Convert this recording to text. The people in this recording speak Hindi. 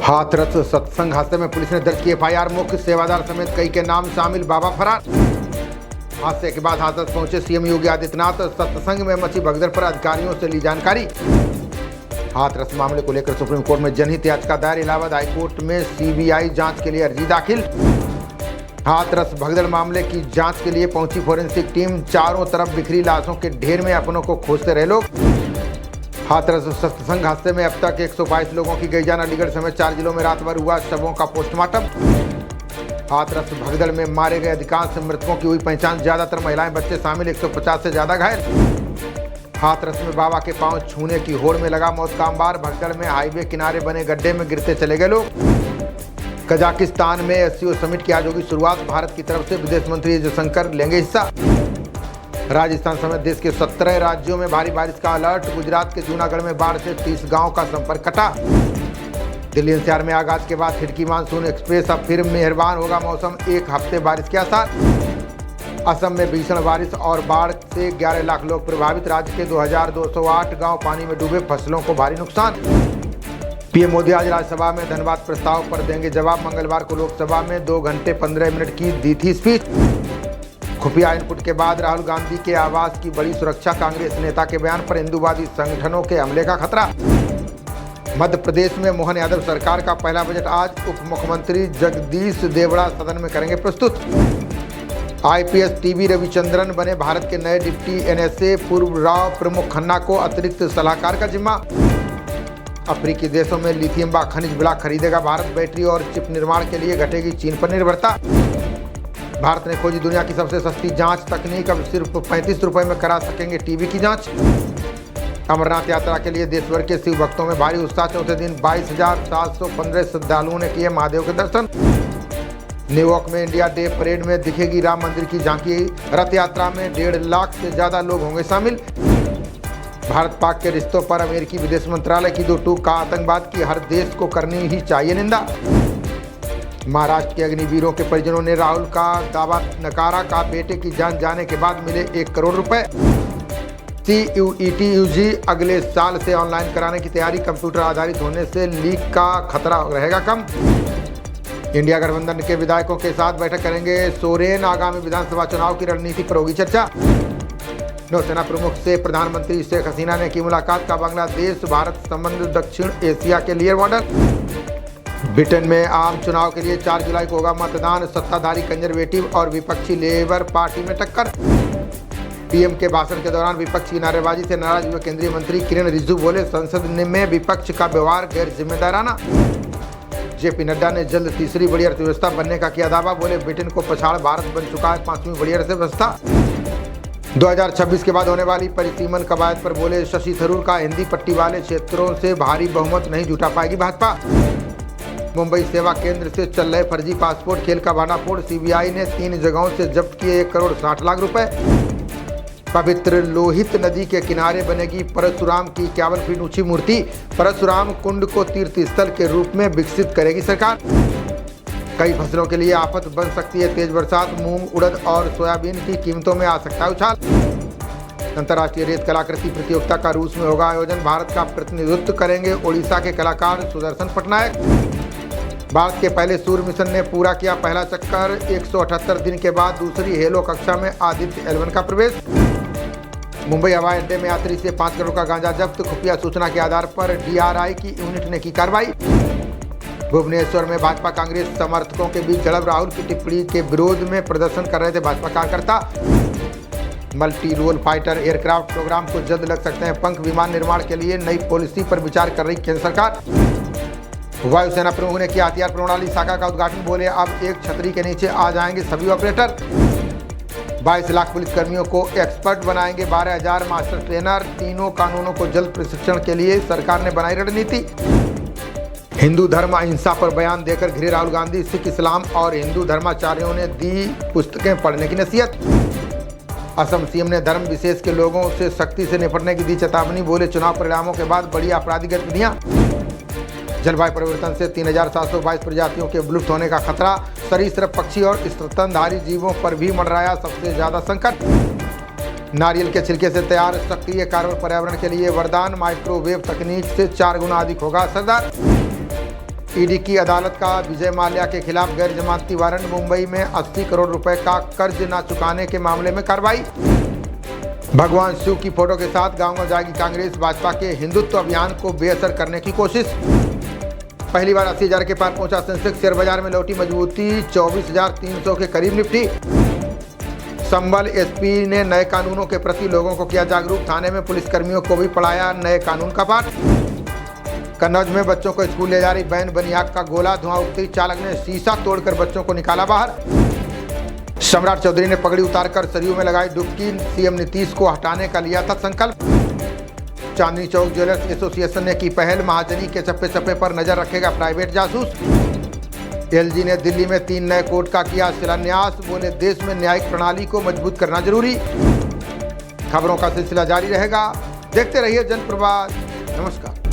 हाथरस सत्संग हादसे में पुलिस ने दर्ज की एफआईआर। मुख्य सेवादार समेत कई के नाम शामिल, बाबा फरार। हादसे के बाद हाथरस पहुंचे सीएम योगी आदित्यनाथ। सत्संग में मची भगदड़ पर अधिकारियों से ली जानकारी। हाथरस मामले को लेकर सुप्रीम कोर्ट में जनहित याचिका दायर। इलाहाबाद हाईकोर्ट में सीबीआई जांच के लिए अर्जी दाखिल। हाथरस भगदड़ मामले की जांच के लिए पहुंची फोरेंसिक टीम। चारों तरफ बिखरी लाशों के ढेर में अपनों को खोजते रहे लोग। हाथरस सत्संग हादसे में अब तक 122 लोगों की गई जान। अलीगढ़ समेत 4 जिलों में रात भर हुआ शवों का पोस्टमार्टम। हाथरस भगदड़ में मारे गए अधिकांश मृतकों की हुई पहचान। ज्यादातर महिलाएं, बच्चे शामिल, 150 से ज्यादा घायल। हाथरस में बाबा के पांव छूने की होड़ में लगा मौत का अंबार। भगदड़ में हाईवे किनारे बने गड्ढे में गिरते चले गए लोग। कजाकिस्तान में एससीओ समिट की आज होगी शुरुआत। भारत की तरफ से विदेश मंत्री जयशंकर लेंगे हिस्सा। राजस्थान समेत देश के 17 राज्यों में भारी बारिश का अलर्ट। गुजरात के जूनागढ़ में बाढ़ से 30 गांव का संपर्क कटा। दिल्ली एनसीआर में आगाज के बाद खिड़की मानसून एक्सप्रेस। अब फिर मेहरबान होगा मौसम, 1 हफ्ते बारिश के आसार। असम में भीषण बारिश और बाढ़ से 11 लाख लोग प्रभावित। राज्य के 2208 गांव पानी में डूबे, फसलों को भारी नुकसान। पीएम मोदी आज राज्यसभा में धन्यवाद प्रस्ताव पर देंगे जवाब। मंगलवार को लोकसभा में 2 घंटे 15 मिनट की दी थी स्पीच। खुफिया इनपुट के बाद राहुल गांधी के आवास की बड़ी सुरक्षा। कांग्रेस नेता के बयान पर हिंदूवादी संगठनों के हमले का खतरा। मध्य प्रदेश में मोहन यादव सरकार का पहला बजट आज। उप मुख्यमंत्री जगदीश देवड़ा सदन में करेंगे प्रस्तुत। आईपीएस टीवी रविचंद्रन बने भारत के नए डिप्टी एनएसए। पूर्व राव प्रमुख खन्ना को अतिरिक्त सलाहकार का जिम्मा। अफ्रीकी देशों में लिथियम व खनिज ब्लॉक खरीदेगा भारत। बैटरी और चिप निर्माण के लिए घटेगी चीन पर निर्भरता। भारत ने खोजी दुनिया की सबसे सस्ती जांच तकनीक। अब सिर्फ 35 रुपए में करा सकेंगे टीबी की जांच। अमरनाथ यात्रा के लिए देशभर के शिव भक्तों में भारी उत्साह। चौथे दिन 22,715 श्रद्धालुओं ने किए महादेव के दर्शन। न्यूयॉर्क में इंडिया डे परेड में दिखेगी राम मंदिर की झांकी। रथ यात्रा में 1.5 लाख से ज्यादा लोग होंगे शामिल। भारत पाक के रिश्तों पर अमेरिकी विदेश मंत्रालय की 2 टूक। का आतंकवाद की हर देश को करनी ही चाहिए निंदा। महाराष्ट्र के अग्निवीरों के परिजनों ने राहुल का दावा नकारा। का बेटे की जान जाने के बाद मिले 1 करोड़ रुपए। सीयूईटी यूजी अगले साल से ऑनलाइन कराने की तैयारी। कंप्यूटर आधारित होने से लीक का खतरा रहेगा कम। इंडिया गठबंधन के विधायकों के साथ बैठक करेंगे सोरेन। आगामी विधानसभा चुनाव की रणनीति पर होगी चर्चा। नौसेना प्रमुख से प्रधानमंत्री शेख हसीना ने की मुलाकात। का बांग्लादेश भारत संबंध दक्षिण एशिया के लिए मॉडल। ब्रिटेन में आम चुनाव के लिए 4 जुलाई को होगा मतदान। सत्ताधारी कंजर्वेटिव और विपक्षी लेबर पार्टी में टक्कर। पीएम के भाषण के दौरान विपक्ष की नारेबाजी से नाराज हुए केंद्रीय मंत्री किरण रिजिजू बोले, संसद में विपक्ष का व्यवहार गैर जिम्मेदाराना। जेपी नड्डा ने जल्द तीसरी बड़ी अर्थव्यवस्था बनने का किया दावा। बोले, ब्रिटेन को पछाड़ भारत बन चुका है 5वीं बड़ी अर्थव्यवस्था। 2026 के बाद होने वाली परिसीमन कवायद पर बोले शशि थरूर का, हिंदी पट्टी वाले क्षेत्रों से भारी बहुमत नहीं जुटा पाएगी भाजपा। मुंबई सेवा केंद्र से चल रहे फर्जी पासपोर्ट खेल का भांडाफोड़। सीबीआई ने 3 जगहों से जब्त किए 1 करोड़ 60 लाख रुपए। पवित्र लोहित नदी के किनारे बनेगी परशुराम की 51 फीट ऊंची मूर्ति। परशुराम कुंड को तीर्थ स्थल के रूप में विकसित करेगी सरकार। कई फसलों के लिए आफत बन सकती है तेज बरसात। मूंग, उड़द और सोयाबीन की कीमतों में आ सकता है उछाल। अंतर्राष्ट्रीय रेत कलाकृति प्रतियोगिता का रूस में होगा आयोजन। भारत का प्रतिनिधित्व करेंगे ओडिशा के कलाकार सुदर्शन पटनायक। भारत के पहले सूर्य मिशन ने पूरा किया पहला चक्कर। 178 दिन के बाद दूसरी हेलो कक्षा में आदित्य L1 का प्रवेश। मुंबई हवाई अड्डे में यात्री से 5 करोड़ का गांजा जब्त। खुफिया सूचना के आधार पर DRI की यूनिट ने की कार्रवाई। भुवनेश्वर में भाजपा कांग्रेस समर्थकों के बीच झड़प। राहुल की टिप्पणी के विरोध में प्रदर्शन कर रहे थे भाजपा कार्यकर्ता। Multi role fighter aircraft programme को जल्द लग सकते हैं पंख। विमान निर्माण के लिए नई पॉलिसी पर विचार कर रही केंद्र सरकार। वायुसेना प्रमुख ने किया हथियार प्रणाली शाखा का उद्घाटन। बोले, अब एक छतरी के नीचे आ जाएंगे सभी ऑपरेटर। 22 लाख पुलिसकर्मियों को एक्सपर्ट बनाएंगे 12,000 मास्टर ट्रेनर। तीनों कानूनों को जल्द प्रशिक्षण के लिए सरकार ने बनाई रणनीति। हिंदू धर्म अहिंसा पर बयान देकर घिरे राहुल गांधी। सिख, इस्लाम और हिंदू धर्माचार्यों ने दी पुस्तकें पढ़ने की नसीहत। असम सीएम ने धर्म विशेष के लोगों से सख्ती से निपटने की दी चेतावनी। बोले, चुनाव परिणामों के बाद बड़ी आपराधिक गतिविधियां। जलवायु परिवर्तन से 3,722 प्रजातियों के विलुप्त होने का खतरा। सरीसृप, पक्षी और स्तनधारी जीवों पर भी मंडराया सबसे ज्यादा संकट। नारियल के छिलके से तैयार सक्रिय कार्बन पर्यावरण के लिए वरदान, माइक्रोवेव तकनीक से 4 गुना अधिक होगा असरदार। ईडी की अदालत का विजय माल्या के खिलाफ गैर जमानती वारंट, मुंबई में 80 करोड़ रुपए का कर्ज न चुकाने के मामले में कार्रवाई। भगवान शिव की फोटो के साथ गांव में जाएगी कांग्रेस, भाजपा के हिंदुत्व अभियान को बेअसर करने की कोशिश। पहली बार 80,000 के पार पहुंचा सेंसेक्स, शेयर बाजार में लौटी मजबूती, 24,300 के करीब निपटी। संभल एसपी ने नए कानूनों के प्रति लोगों को किया जागरूक, थाने में पुलिसकर्मियों को भी पढ़ाया नए कानून का पाठ। कन्नौज में बच्चों को स्कूल ले जा रही वैन बनी आग का गोला, धुआं उठते ही चालक ने शीशा तोड़कर बच्चों को निकाला बाहर। सम्राट चौधरी ने पगड़ी उतारकर सरयू में लगाई डुबकी, सीएम नीतीश को हटाने का लिया था संकल्प। चांदनी चौक ज्वेलर्स एसोसिएशन ने की पहल, महाजनी के चप्पे चप्पे पर नजर रखेगा प्राइवेट जासूस। एलजी ने दिल्ली में 3 नए कोर्ट का किया शिलान्यास, बोले देश में न्यायिक प्रणाली को मजबूत करना जरूरी। खबरों का सिलसिला जारी रहेगा, देखते रहिए जनप्रवाद। नमस्कार।